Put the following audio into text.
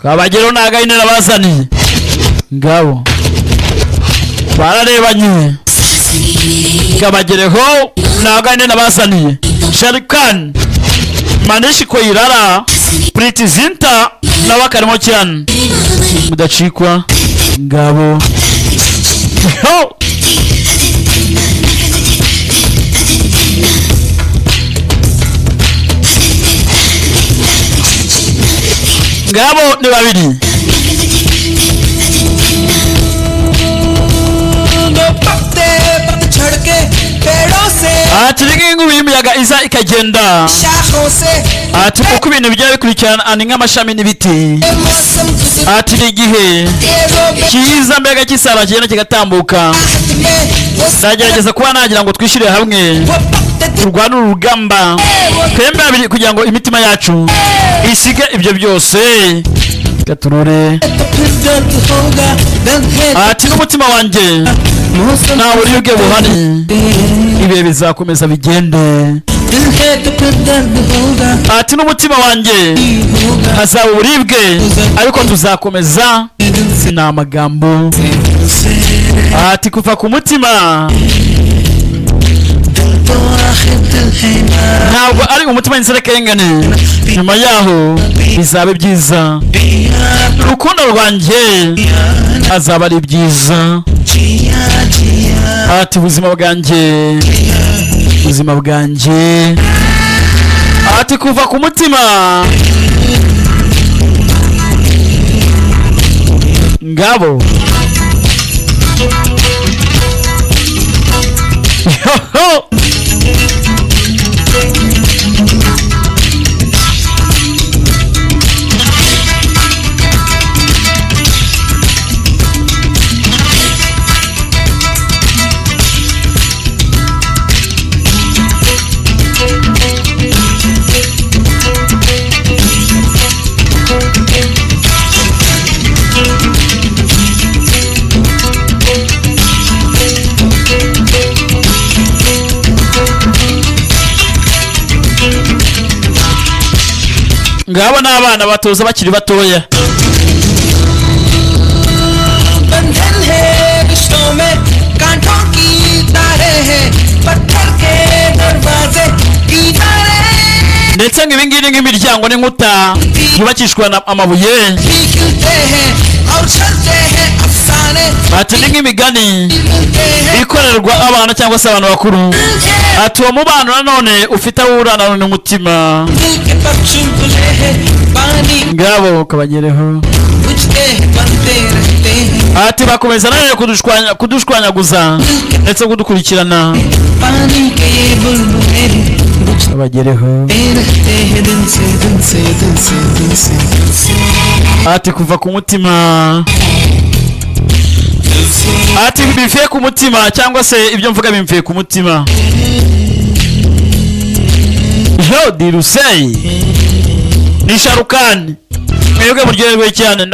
twabageraho n'agahine nabazaniye ngabo bararebanye kabagereho n'agahine nabazaniye Sharkan Manishi Koirara Pretty Zinta nabakarimo cyane mudacikwa ngabo ngabo ni babiri ati n'inkubi y'imiyaga iza ikagenda ati uko ibintu bijya bikurikirana ni nk'amashami n'ibiti ati n'igihe kiza mbega kisara kigenda kigatambuka ndagerageza kuba nagira ngo twishyire hamwe turwane urugamba twembe babiri kugira ngo imitima yacu isige ibyo byose gaturore ati n'umutima wanjye nta buribwe buhari ibihe bizakomeza bigende ati n'umutima wanjye hazaba uburibwe ariko tuzakomeza ni amagambo ati kuva ku mutima ntabwo ari umutima n'inserekengane nyuma yaho bizabe byiza urukundo rwanjye azaba ari byiza ati ubuzima bwanjye ati kuva ku mutima ngabo ngabo n'abana batoza bakiri batoya ndetse nk'ibingibi nk'imiryango n'inkuta yubakishwa amabuye ati ni nk'imigani ikorerwa abana cyangwa se abantu bakuru ati uwo mubano nanone ufite aho urana n'umutima ngabo kabagereho ati bakomeza nanone kudushwanyaguza ndetse kudukurikirana kabagereho ati kuva ku mutima ati bivuye ku mutima cyangwa se ibyo mvuga bimvuye ku mutima yo dirusei ni Sharkan mwebwe buryoherwe cyane